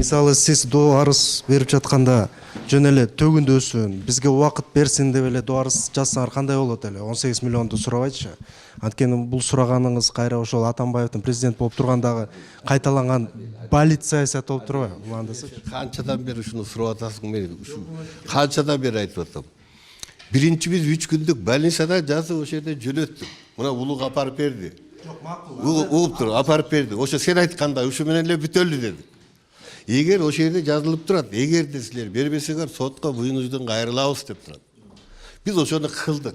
Мисалы сиз доо арыз берип жатканда жөн эле төгүндөсүн, бизге убакыт берсин деп эле доо арыз жазсаңар кандай болот эле? 18 миллионду сурабайчы. Анткени бул сураганыңыз кайра ошол Атамбаевдин президент болуп тургандагы кайталанган болит саясат болуп турбайбы? Уландысы. Канчадан бери ушуну сурап атасың мен? Канчадан бери айтып атам. Биринчи биз 3 күндүк больницада жазып ошол жерде жөнөттүк. Мына улуг апарып берди. Жок, макул. Угуп тур, апарып берди. Ошо сен айткандай, ушу менен эле бүтөлдү дедик. Эгер ошол жерде жазылып турат, эгер де силер бербесеңер сотко буюңуздун кайрылабыз деп турат. Биз ошону кылдык.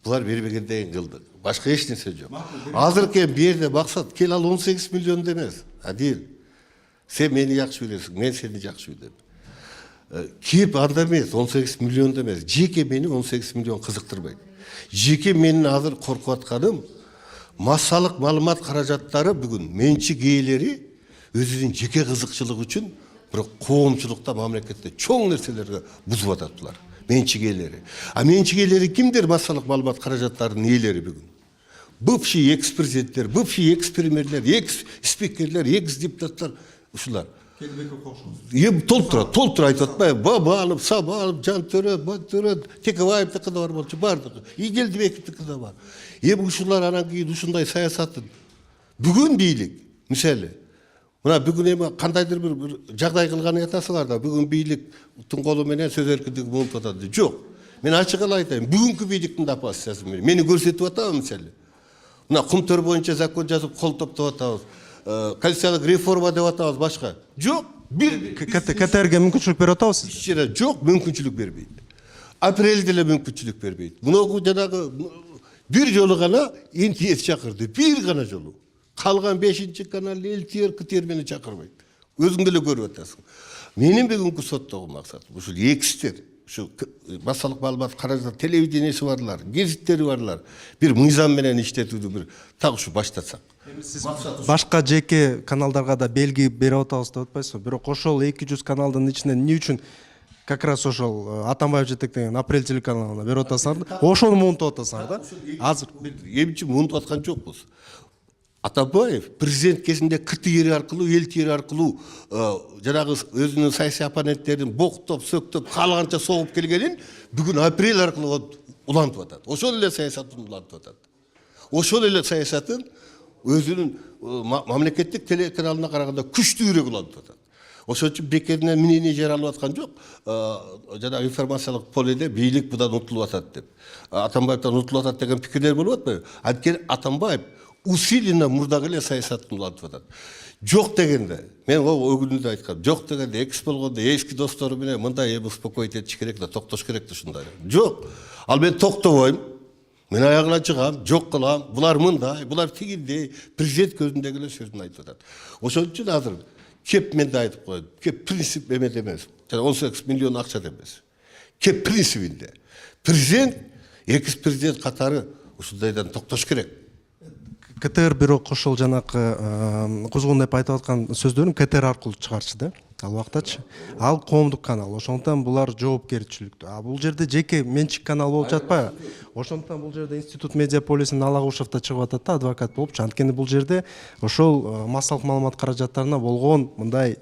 Булар бербегенден кийин кылдык. Башка эч нерсе жок. Азыркы бу жерде максат кел ал 18 миллион эмес. Адил. Сен мени жакшы билесиң, мен сени жакшы билем. Кеп анда эмес, 18 миллион эмес. Жеке мени 18 миллион кызыктырбайт. Жеке менин азыр коркуп атканым массалык маалымат каражаттары бүгүн менчик ээлери өзүнүн жеке кызыкчылыгы үчүн бирок коомчулукта мамлекетте чоң нерселерге бузуп атат булар. Менчик ээлери. А менчик ээлери кимдер массалык маалымат каражаттарынын ээлери бүгүн? Бывший экс-президенттер, бывший экс-премьерлер, экс-спикерлер, экс-депутаттар ушулар. Толтура айтып атпайбы? Баба алып, Саба алып, Жан Төрө, Бан Төрө, Текебаевдики да бар болчу, бардыгы. Ийгелдибековдики да бар. Ушулар анан кийин ушундай саясатын бүгүн бийлик, мисалы. Мына бүгүн эми кандайдыр бир жагдай кылганын айтасыңар да, бүгүн бийликтин колу менен сөз эркиндиги болуп атат. Жок. Мен ачык эле айтайын, бүгүнкү бийликтин да оппозициясы мени көрсөтүп атабы мисалы. Мына кумтөр боюнча закон жазып кол топтоп атабыз. Конституциялык реформа деп атабыз башка. Жок. Бир КТРге мүмкүнчүлүк берип атабыз. Жок, мүмкүнчүлүк бербейт. Апрелде эле мүмкүнчүлүк бербейт. Мунуку жанагы бир жолу гана НТС чакырды. Бир гана жолу. Калган 5-чи канал ЛТР, КТР мени чакырбайт. Өзүң деле көрүп атасың. Менин бүгүнкү соттогу максат ушул экстер, ушу массалык маалымат каражат телевидениеси барлар, гезиттери барлар бир мыйзам менен иштетүүнү бир так ушу баштасак. Сиз башка жеке каналдарга да белги берип атабыз деп атпайсызбы? Бирок ошол 200 каналдын ичинен эмне үчүн как раз ошол Атамбаев жетектеген Апрель телеканалына берип атасыңар да? Ошону муунтуп атасыңар да? Азыр эмчи муунтуп аткан жокпуз. Атамбаев президент кезинде КТР аркылуу, ЛТР аркылуу жанагы өзүнүн саясий оппоненттерин боктоп, сөктөп, каалаганча согуп келгенин бүгүн Апрель аркылуу улантып атат. Ошол эле саясатын улантып атат. Ошол эле саясатын өзүнүн мамлекеттик телеканалына караганда күчтүүрөөк улантып атат. Ошон үчүн бекеринен мнение жер алып аткан жок. Жана информациялык поледе бийлик будан утулуп атат деп. Атамбаевден утулуп атат деген пикирлер болуп атпайбы? Анткени Атамбаев усиленно мурдагы эле саясатын улантып атат. Жок дегенде, мен өгүнүндө айткам, жок дегенде экс болгондо эски достору менен мындай эми успокоить этиш керек да, токтош керек да ушундай. Жок. Ал мен токтобойм. Мен аягына чыгам, жок кылам. Булар мындай, булар тигиндей, президент көзүндөгү эле сөзүн айтып атат. Ошон үчүн азыр кеп мен да айтып коем. Кеп принцип эмес эмес. 18 миллион акча эмес. Кеп принцибинде. Президент, экс-президент катары ушундайдан токтош керек. КТР бирок ошол жанакы кузгун деп айтып аткан сөздөрүн КТР аркылуу чыгарчы да, ал убактачы. Ал коомдук канал, ошондуктан булар жоопкерчиликтүү. А бул жерде жеке менчик канал болуп жатпайбы? Ошондуктан бул жерде Институт Медиаполисин Алагушев да чыгып атат да, адвокат болупчу. Анткени бул жерде ошол массалык маалымат каражаттарына болгон мындай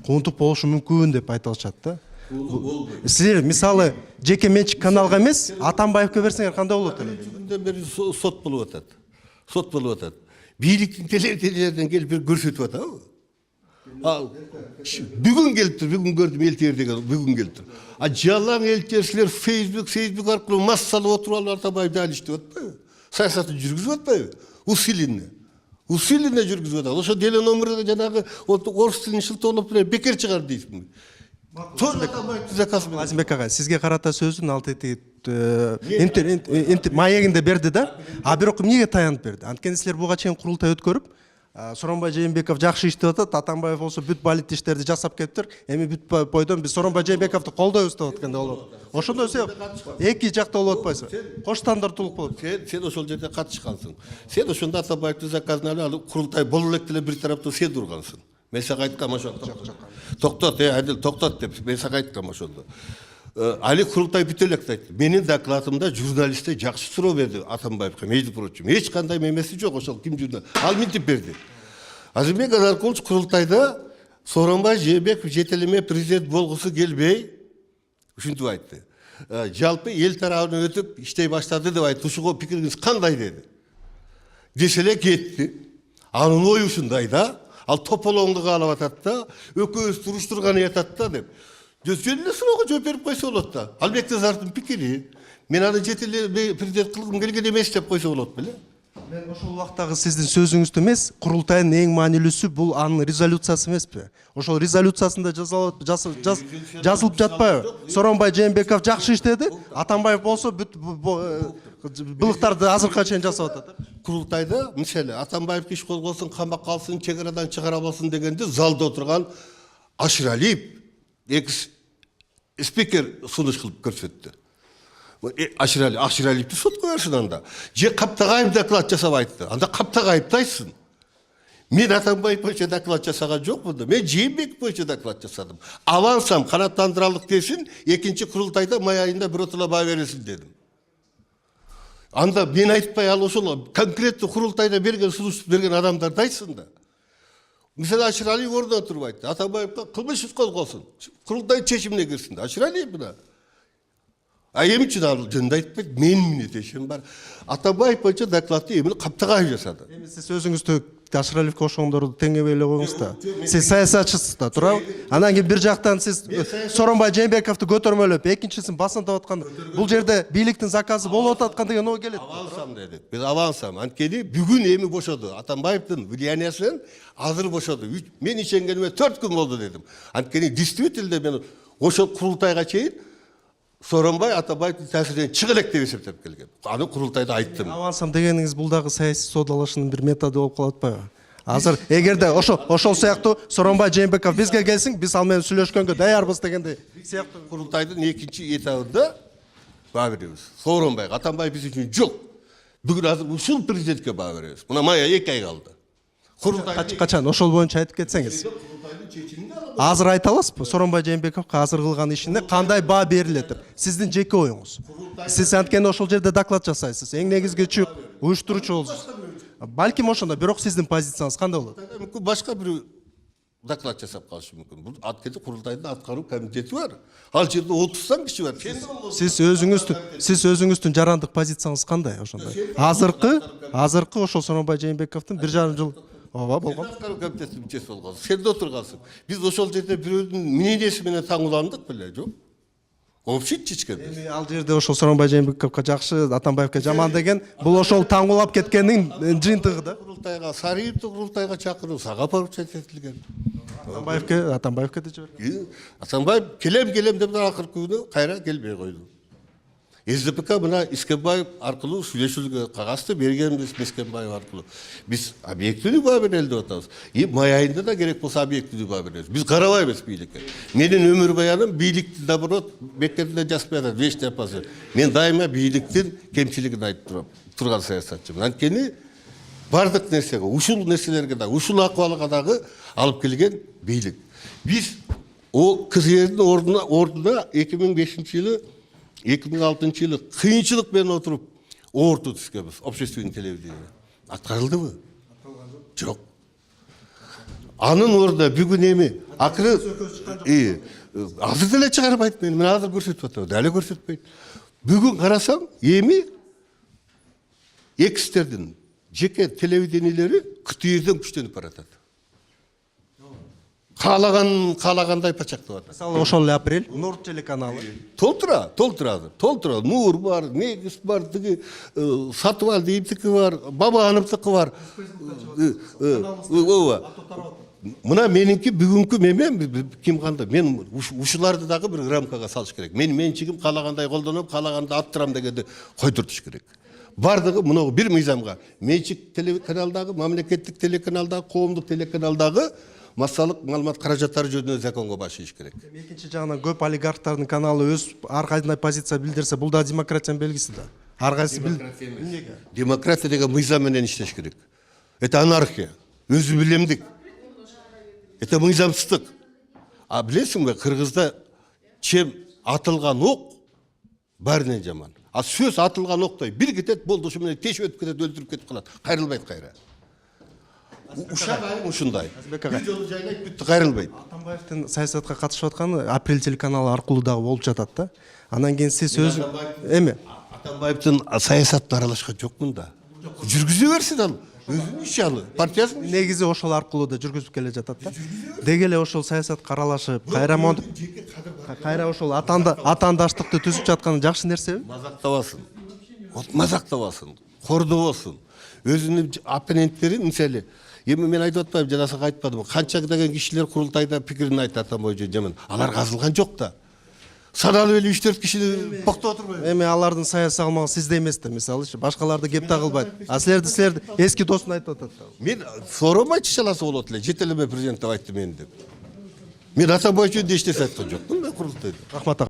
куунтук болушу мүмкүн деп айтып атышат да. Силер мисалы жеке менчик каналга эмес, Атамбаевке берсеңер кандай болот эле? Күндөн бери сот болуп атат. Сот болуп атат. Бийликтин телевизиялардан келип бир көрсөтүп атабы? Бүгүн келип тур, бүгүн көрдүм ЛТР деген, бүгүн келип тур. А жалаң ЛТРчилер Facebook аркылуу массалуу отуруп алып Атамбаевди алыштып атпайбы? Саясатын жүргүзүп атпайбы? Усиленно жүргүзүп атат. Ошо деле номерде жанагы орус тилин шылтоолоп эле бекер чыгарды дейсизби? Азимбек ага, сизге карата сөзүн ал тети маегинде берди да. А бирок эмнеге таянып берди? Анткени силер буга чейин курултай өткөрүп, Сооронбай Жээнбеков жакшы иштеп атат, Атамбаев болсо бүт балит иштерди жасап кетиптир. Эми бүт бойдон биз Сооронбай Жээнбековду колдойбуз деп атканда болот. Ошондой эки жактуу болуп атпайсызбы? Кош стандарттуулук болот. Сен ошол жерде катышкансың. Сен ошондо Атамбаевди заказын алып курултай боло элек деле бир тараптуу сен тургансың. Мен сага айткам ошондо. Токтот, Адил, токтот деп мен сага айткам ошондо. Али курултай бүтө элек айтты. Менин докладымда журналисттер жакшы суроо берди Атамбаевге, между прочим. Эч кандай мемеси жок, ошол ким журнал. Ал минтип берди. Азимбек Азаркулович курултайда Сооронбай Жээнбеков жетелеме президент болгусу келбей, ушинтип айтты. Жалпы эл тарабына өтүп иштей баштады деп айтты. Ушуга пикириңиз кандай деди. Десе эле кетти. Анын ою ушундай да. Ал тополоңду каалап атат да, экөөбүз туруштурган жатат да деп. Жөн эле суроого жооп берип койсо болот да. Албек Назаровдун пикири. Мен аны жетелеме президент кылгым келген эмес деп койсо болот беле. Мен ошол убактагы сиздин сөзүңүздү эмес, курултайдын эң маанилүүсү бул анын резолюциясы эмеспи? Ошол резолюциясында жазылып жатпайбы? Сооронбай Жээнбеков жакшы иштеди, Атамбаев болсо бүт былыктарды азыркыга чейин жасап атат. Курултайда мисалы Атамбаев иш козгосун, камакка алсын, чек арадан чыгара алсын дегенде залда отурган Аширалиев экс спикер сунуш кылып көрсөттү. Аширалиевди сотко берсин анда. Же Каптагаев доклад жасап айтты. Анда Каптагаевди айтсын. Мен Атамбаев боюнча доклад жасаган жокмун да. Мен Жээнбеков боюнча доклад жасадым. Авансам канааттандыралык десин, экинчи курултайда май айында биротула баа берилсин дедим. Анда мен айтпай ал ошол конкреттүү курултайда берген сунушту берген адамдарды айтсын да. Мисалы Аширалиев ордуна туруп айтты. Атамбаевга кылмыш иш козгосун. Курултай чечимине кирсин да. Аширалиев мына. А эми үчүн ал жөнүндө айтпайт, менин милдетишим бар. Атамбаев боюнча докладты эми Каптагаев жасады. Эми сиз өзүңүздү Аширалиевге ошоңдорду теңебей эле коюңуз да. Сиз саясатчысыз да, туурабы? Анан кийин бир жактан сиз Сооронбай Жээнбековду көтөрмөлөп, экинчисин басынтып атканда, бул жерде бийликтин заказы болуп аткан деген ой келет. Авансам дедик. Биз авансам. Анткени бүгүн эми бошоду. Атамбаевдин влияниясынан азыр бошоду. Мен ишенгениме 4 күн болду дедим. Анткени действительно мен ошол курултайга чейин Сооронбай Атамбаевдин таасиринен чыга элек деп эсептеп келген. Аны курултайда айттым. Авансам дегениңиз бул дагы саясий соодалашуунун бир методу болуп калып атпайбы? Азыр эгерде ошол сыяктуу Сооронбай Жээнбеков бизге келсин, биз ал менен сүйлөшкөнгө даярбыз дегендей сыяктуу Курултайдын экинчи этабында баа беребиз. Сооронбайга Атамбаев биз үчүн жок. Бүгүн азыр ушул президентке баа беребиз. Мына мая 2 ай калды. Курултай качан ошол боюнча айтып кетсеңиз. Азыр айта аласызбы? Сооронбай Жээнбековго азыр кылган ишине кандай баа берилет деп? Сиздин жеке оюңуз. Сиз анткени ошол жерде доклад жасайсыз. Эң негизги күч уюштуруучу болсуз. Балким ошондо, бирок сиздин позицияңыз кандай болот? мүмкүн башка бир доклад жасап калышы мүмкүн. Бул анткени курултайдын аткаруу комитети бар. Ал жерде 30 киши бар. Сиз өзүңүздүн жарандык позицияңыз кандай ошондо? Азыркы ошол Сооронбай Жээнбековдун 1,5 жыл ооба болгон. Аткаруу комитетинин мүчөсү болгон. Сен отургансың. Биз ошол жерде бирөөнүн мнениясы менен таңууландык беле, жок? Вообще чечкен. Эми ал жерде ошол Сооронбай Жээнбековго жакшы, Атамбаевге жаман деген, бул ошол таңуулап кеткендин жыйынтыгы да. Курултайга Сариевди курултайга чакыруу сага поручать этилген. Атамбаевге да жиберген. Атамбаев келем деп акыркы күнү кайра келбей койду. СДПК мына Искенбаев аркылуу сүйлөшүүлгө кагазды бергенбиз Искенбаев аркылуу. Биз объективдүү баа берели деп атабыз. Май айында да керек болсо объективдүү баа беребиз. Биз карабайбыз бийликке. Менин өмүр баяным бийликти наоборот мектепте жазып атат, вещь тапасы. Мен дайыма бийликтин кемчилигин айтып турган саясатчымын. Анткени бардык нерсеге, ушул нерселерге да, ушул акыбалга дагы алып келген бийлик. Биз о КЗРдин ордуна 2005-жылы 2006-жылы кыйынчылык менен отуруп орту түшкөнбүз. Общественный телевидение. Аткарылдыбы? Жок. Анын ордуна бүгүн эми акыры азыр деле чыгарбайт мен азыр көрсөтүп атам. Дале көрсөтпөйт. Бүгүн карасам эми экстердин жеке телевидениелери КТРден күчтөнүп баратат. Каалагандай пачактап атат. Мисалы ошол эле апрель Нур телеканалы. Толтура. Нур бар, Негиз бар, тиги Сатыбалдиевдики бар, Бабановдуки бар. Ооба. Мына менинки бүгүнкү мемем ким кандай? Мен ушуларды дагы бир рамкага салыш керек. Менчигим каалагандай колдоноп, каалаганда аттырам дегенди койдуртуш керек. Бардыгы мына бир мыйзамга. Менчик телеканалдагы, мамлекеттик телеканалдагы, коомдук телеканалдагы массалык маалымат каражаттары жөнүндө законго башыйыш керек. Экинчи жагынан көп олигархтардын каналы өз ар кайсындай позиция билдирсе, бул да демократиянын белгиси да. Ар кайсы Демократия деген мыйзам менен иштеш керек. Это анархия, өзү билемдик. Это мыйзамсыздык. А билесиңби, Кыргызда чем атылган ок баарынан жаман. А сөз атылган октой бир кетет, болду ушу менен тешип өтүп кетет, өлтүрүп кетип калат. Кайрылбайт кайра. ушак айым ушундай. Азбек ага. Бир жолу жайлайт бүттү, кайрылбайт. Атамбаевдин саясатка катышып атканы Апрель телеканалы аркылуу дагы болуп жатат да. Анан кийин сиз эми Атамбаевдин саясатына аралашкан жокмун да. Жүргүзө берсин ал. Өзүнүн иши ал. Партиясынын иши. негизи ошол аркылуу да жүргүзүп келе жатат да. Деги эле ошол саясатка аралашып, кайра ошол атаандаштыкты түзүп жатканы жакшы нерсеби? Мазактабасын. Вот мазактабасын. Кордобосун. Өзүнүн оппоненттерин мисалы эми мен айтып атпайм, жанасак айтпадым. Канча деген кишилер курултайда пикирин айтты Атамбай жаман. Алар казылган жок да. Саналып эле 3-4 кишини боктоп отурбайбы? Эми алардын саясий салмагы сизде эмес да, мисалычы башкаларды кеп тагылбайт. А силерди эски досун айтып атат да. Мен соромайчы чаласы болот эле. Жете эле ме президент деп айтты мен деп. Мен Атамбай үчүн эч нерсе айткан жокмун да курултайда. Рахмат.